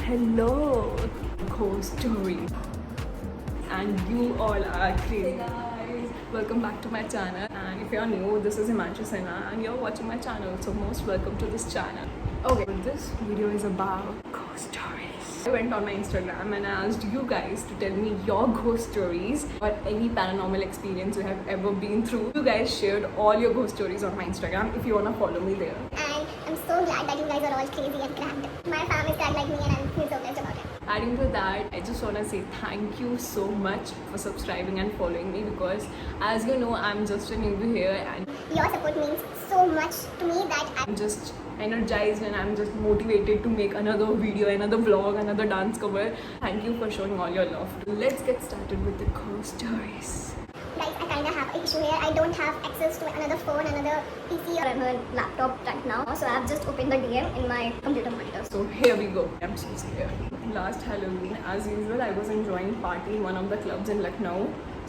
hello, ghost story, and you all are crazy. Hey guys, Welcome back to my channel, and if you're new, this is Himanshu Sinha and you're watching my channel, so most welcome to this channel. Okay, this video is about ghost stories. I went on my Instagram and I asked you guys to tell me your ghost stories or any paranormal experience you have ever been through. You guys shared all your ghost stories on my Instagram. If you wanna follow me there. And I'm so glad that you guys are all crazy and cracked. My fam is cracked like me and I'm feel so blessed about it. Adding to that, I just want to say thank you so much for subscribing and following me, because as you know, I'm just a newbie here and Your support means so much to me that I'm just energized and I'm just motivated to make another video, another vlog, another dance cover. Thank you for showing all your love. Let's get started with the ghost stories. guys, I kinda have an issue here. I don't have access to another phone, another PC or a laptop right now. So I've just opened the DM in my computer monitor. So here we go. I'm so scared. Last Halloween, as usual, I was enjoying party in one of the clubs in Lucknow.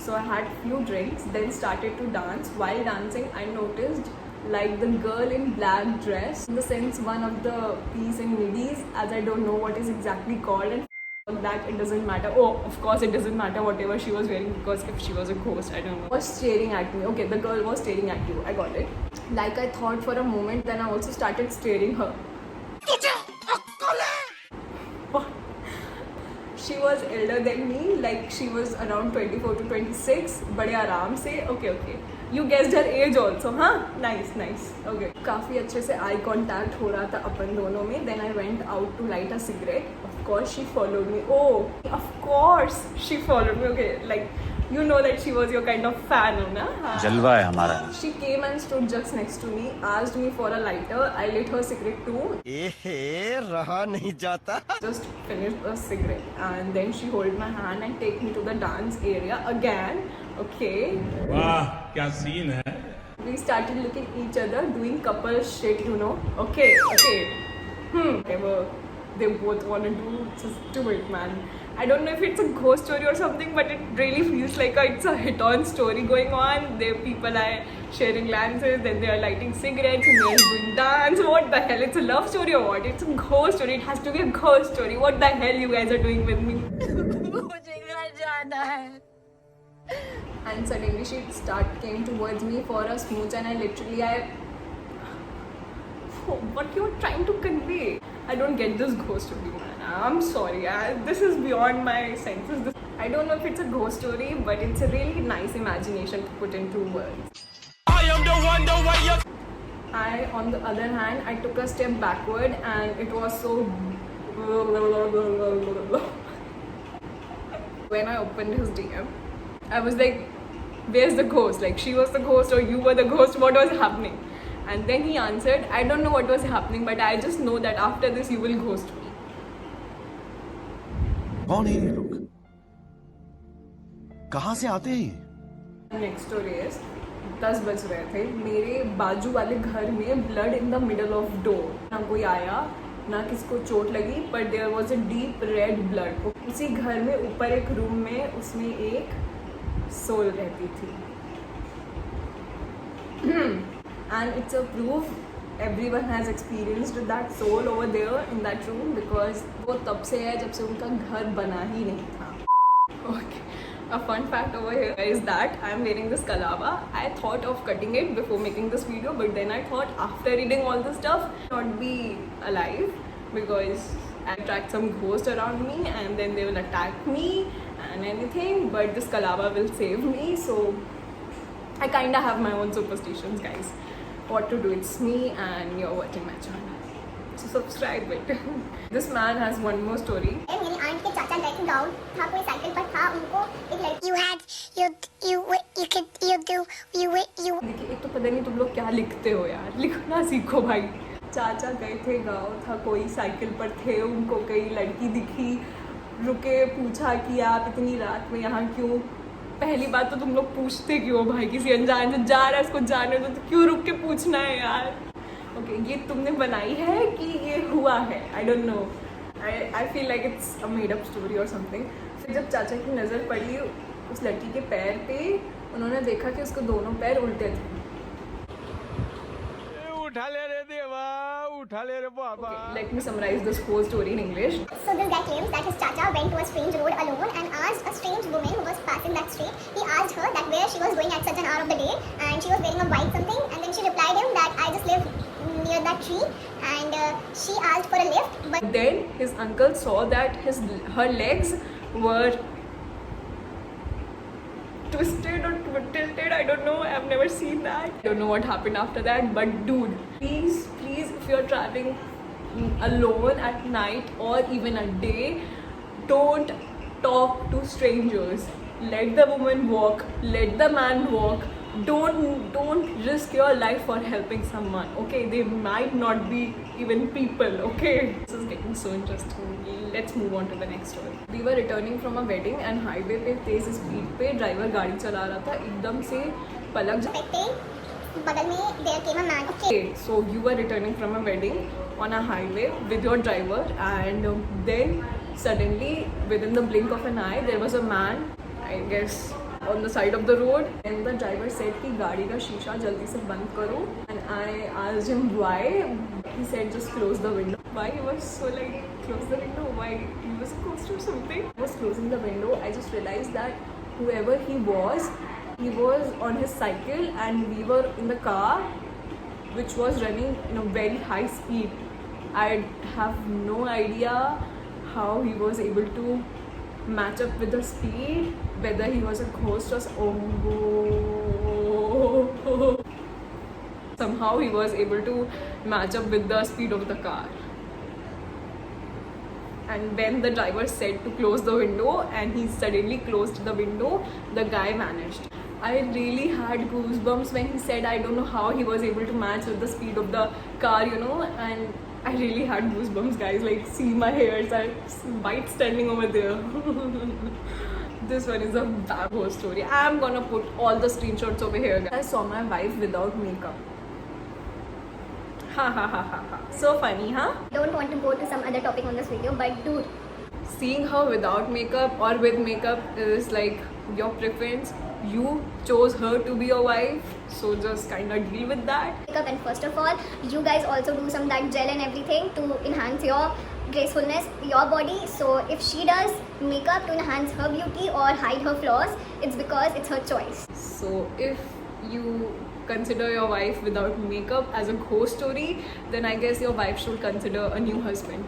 So I had few drinks, then started to dance. While dancing, I noticed like the girl in black dress, in the sense one of the piece in middies, as I don't know what is exactly called, and that it doesn't matter. Oh, of course it doesn't matter whatever she was wearing, because if she was a ghost, I don't know. Was staring at me. Okay, the girl was staring at you. I got it. Like I thought for a moment, then I also started staring her. What? She was elder than me, like she was around 24 to 26, बड़े आराम से. Okay. You guessed her age also, huh? Nice. Okay. काफी अच्छे से eye contact हो रहा था अपन दोनों में. Then I went out to light a cigarette. Of course she followed me. Oh, of course she followed me. Okay, like you know that she was your kind of fan, ना? जलवा है हमारा. She came and stood just next to me, asked me for a lighter. I lit her cigarette too. रहा नहीं जाता. Just finished the cigarette and then she hold my hand and take me to the dance area again. Okay. वाह क्या scene है. We started looking each other, doing couple shit, you know. Okay. Whatever they both want to do, just do it, man. I don't know if it's a ghost story or something, but it really feels like it's a hit-on story going on. There people are sharing glances, then they are lighting cigarettes, and they are doing dance. What the hell? It's a love story or what? It's a ghost story. It has to be a ghost story. What the hell you guys are doing with me? And suddenly she came towards me for a smooch, and what you're trying to convey? I don't get this ghost story, man. I'm sorry. This is beyond my senses. I don't know if it's a ghost story, but it's a really nice imagination to put into words. I am the one, the way you. On the other hand, I took a step backward, and it was so. When I opened his DM, I was like, where's the ghost? Like, she was the ghost or you were the ghost? What was happening? And then he answered, I don't know what was happening, but I just know that after this you will ghost me. कौन है ये लोग? कहाँ से आते हैं? Next story is 10 बज रहे थे. मेरे बाजू वाले घर में blood in the middle of door. ना कोई आया, ना किसको चोट लगी, but there was a deep red blood. उसी घर में ऊपर एक रूम में उसमें एक सोल रहती थी. And it's a proof everyone has experienced that soul over there in that room, because वो तब से है जब से उनका घर बना ही नहीं था. Okay. A fun fact over here is that I am wearing this kalava. I thought of cutting it before making this video, but then I thought after reading all this stuff, not be alive, because I attract some ghosts around me and then they will attack me and anything, but this kalava will save me. So I kinda have my own superstitions, guys. What to do? It's me and you're watching my channel, so subscribe it. This man has one more story. मेरी aunt के चाचा driving down था, कोई cycle पर था, उनको एक लड़की देखिए, एक तो पता नहीं तुम लोग क्या लिखते हो यार, लिखना सीखो भाई. चाचा गए थे गाँव, था कोई साइकिल पर थे, उनको कई लड़की दिखी, रुके, पूछा कि आप इतनी रात में यहाँ क्यों. पहली बात तो तुम लोग पूछते क्यों भाई, किसी अनजान से जा रहा है उसको जाने दो, तो क्यों रुक के पूछना है यार. ओके, ये तुमने बनाई है कि ये हुआ है? I don't know. I feel like it's a made up story और समथिंग. फिर जब चाचा की नज़र पड़ी उस लड़की के पैर पे, उन्होंने देखा कि उसके दोनों पैर उल्टे थे. उठा ले रे देवा, उठा ले रे बाबा. Let me summarize this whole story in English. So this guy claims that his chacha went to a strange road alone and asked a strange woman who was passing that street. He asked her that where she was going at such an hour of the day, and she was wearing a white something, and then she replied him that I just live near that tree, and she asked for a lift, but Then his uncle saw that her legs were twisted or tilted. I don't know. I've never seen that. I don't know what happened after that. But dude, please, if you're traveling alone at night or even at day, don't talk to strangers. Let the woman walk. Let the man walk. Don't risk your life for helping someone. Okay, they might not be even people. Okay, this is getting so interesting. Let's move on to the next story. We were returning from a wedding and highway पे तेज speed पे driver गाड़ी चला रहा था, एकदम से पलक देखते बगल में there came a man. Okay, so you were returning from a wedding on a highway with your driver, and then suddenly within the blink of an eye there was a man, I guess, on the side of the road, and the driver said कि गाड़ी का शीशा जल्दी से बंद करो, and I asked him why. He said just close the window. Why he was so like close the window? Why he was ghost or something? I was closing the window. I just realized that whoever he was on his cycle and we were in the car which was running in a very high speed. I have no idea how he was able to match up with the speed, whether he was a ghost or somehow he was able to match up with the speed of the car. And when the driver said to close the window and he suddenly closed the window, the guy vanished. I really had goosebumps when he said, I don't know how he was able to match with the speed of the car, you know, and I really had goosebumps, guys. Like, see, my hairs are white standing over there. This one is a bad whole story. I'm gonna put all the screenshots over here. I saw my wife without makeup. Ha ha ha ha ha. So funny, huh? Don't want to go to some other topic on this video, but dude, Seeing her without makeup or with makeup is like your preference. You chose her to be your wife, so just kind of deal with that. makeup, and first of all, you guys also do some that gel and everything to enhance your gracefulness, your body. So if she does makeup to enhance her beauty or hide her flaws, it's because it's her choice. So if you consider your wife without makeup as a ghost story, then I guess your wife should consider a new husband.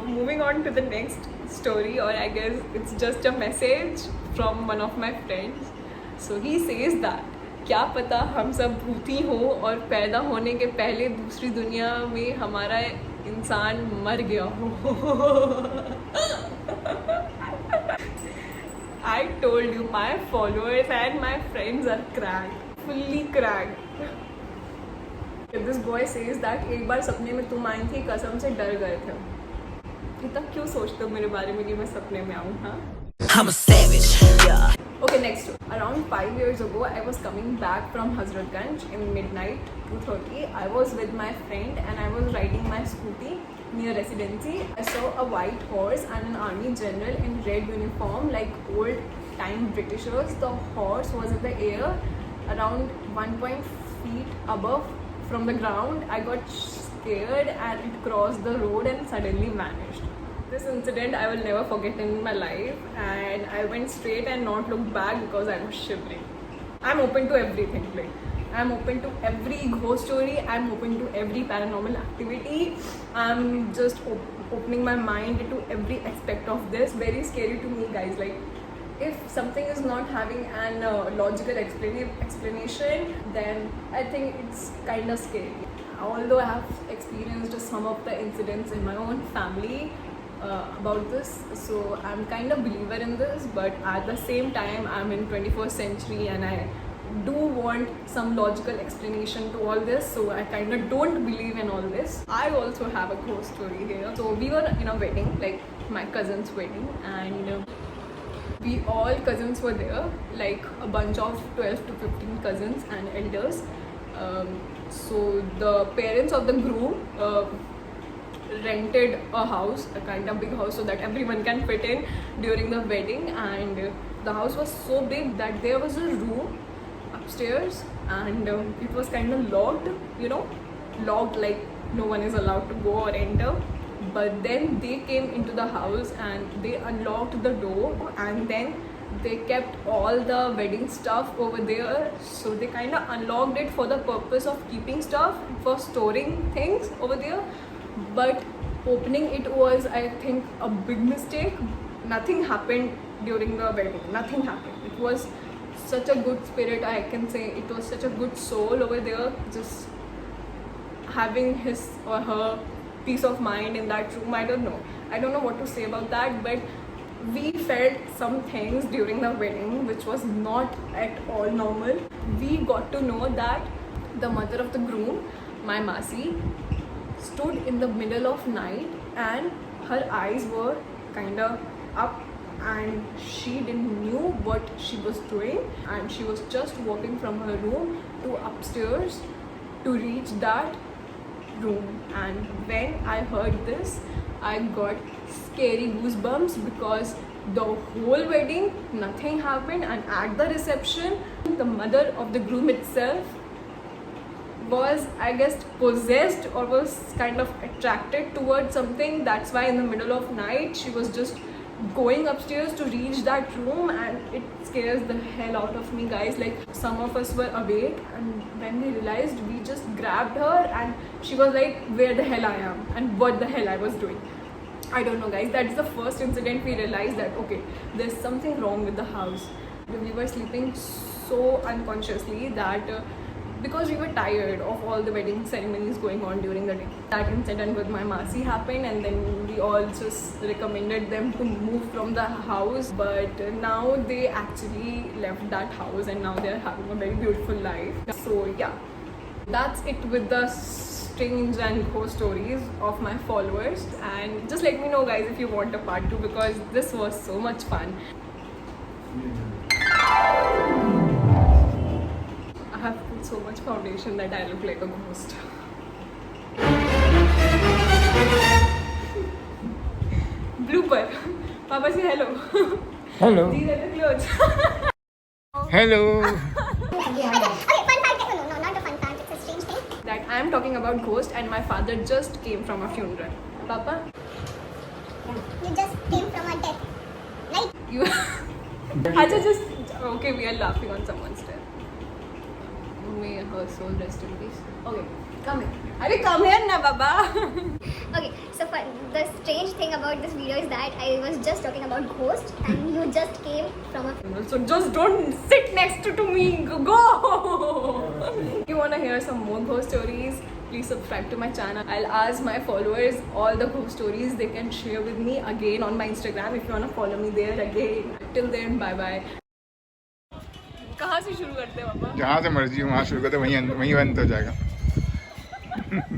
Moving on to the next story, or I guess it's just a message from one of my friends. So he says that क्या पता हम सब भूती हो और पैदा होने के पहले दूसरी दुनिया में हमारा इंसान मर गया हो. I told you, my followers and my friends are cracked, fully cracked. This boy says that एक बार सपने में तुम आई थी, कसम से डर गए थे. इतना क्यों सोचते हो मेरे बारे में कि मैं सपने में आऊँ, हाँ? I'm a savage. Yeah. Okay, next. Around 5 years ago, I was coming back from Hazratganj in midnight, 2:30. I was with my friend and I was riding my scooty near residency. I saw a white horse and an army general in red uniform, like old time Britishers. The horse was in the air around 1 feet above from the ground. I got scared and it crossed the road and suddenly vanished. This incident I will never forget in my life, and I went straight and not looked back because I was shivering. I'm open to everything, like I'm open to every ghost story, I'm open to every paranormal activity. I'm just opening my mind to every aspect of this. Very scary to me, guys. Like, if something is not having an logical explanation, then I think it's kind of scary. Although I have experienced some of the incidents in my own family about this, so I'm kind of believer in this, but at the same time I'm in 21st century and I do want some logical explanation to all this, so I kind of don't believe in all this. I also have a ghost story here. So we were in a wedding, like my cousin's wedding, and we all cousins were there, like a bunch of 12 to 15 cousins and elders. So the parents of the groom rented a house, a kind of big house, so that everyone can fit in during the wedding. And the house was so big that there was a room upstairs and it was kind of locked, you know, locked, like no one is allowed to go or enter. But then they came into the house and they unlocked the door, and then they kept all the wedding stuff over there. So they kind of unlocked it for the purpose of keeping stuff, for storing things over there. But opening it was, I think, a big mistake. Nothing happened during the wedding. Nothing happened. It was such a good spirit, I can say. It was such a good soul over there, just having his or her peace of mind in that room. I don't know what to say about that, but we felt some things during the wedding which was not at all normal. We got to know that the mother of the groom, my Masi, stood in the middle of night and her eyes were kind of up, and she didn't knew what she was doing, and she was just walking from her room to upstairs to reach that room. And when I heard this, I got scary goosebumps, because the whole wedding nothing happened, and at the reception the mother of the groom itself was, I guess, possessed or was kind of attracted towards something. That's why in the middle of night she was just going upstairs to reach that room, and it scares the hell out of me, guys. Like, some of us were awake, and when we realized, we just grabbed her, and she was like, where the hell I am and what the hell I was doing. I don't know, guys. That's the first incident we realized that okay, there's something wrong with the house. We were sleeping so unconsciously that because we were tired of all the wedding ceremonies going on during the day. That incident with my Masi happened, and then we all just recommended them to move from the house. But now they actually left that house, and now they're having a very beautiful life. So yeah, that's it with the strange and ghost stories of my followers. And just let me know, guys, if you want a part 2, because this was so much fun. I have put so much foundation that I look like a ghost. Blooper. Papa, say hello. Hello. These are the clothes. Hello. Okay, fun fact. No, not a fun fact. It's a strange thing. That I am talking about ghost, and my father just came from a funeral. Papa, You just came from a death, right? you. Acha, just okay. We are laughing on someone's death. May her soul rest in peace. Okay, come here. Arey, come here, na Baba. Okay, so the strange thing about this video is that I was just talking about ghosts, and you just came from a. So just don't sit next to me. Go. If you wanna hear some more ghost stories, please subscribe to my channel. I'll ask my followers all the ghost stories they can share with me again on my Instagram. If you wanna follow me there again. Till then, bye bye. कहाँ से शुरू करते हैं पापा? जहाँ से मर्जी वहाँ शुरू करते वहीं अंत हो जाएगा।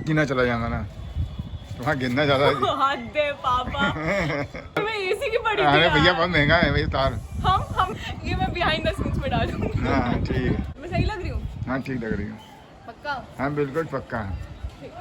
गिना चला जाना ना, वहाँ गिनना ज्यादा। हाथ दे पापा। मैं एसी की पड़ी थी। अरे भैया बहुत महंगा है भाई तार। हम ये मैं बिहाइंड द सीन्स में डालूंगी। हाँ ठीक है। मैं सही लग रही हूँ? हाँ ठीक लग रही हूँ। पक्का? हाँ बिल्कुल पक्का। ठीक।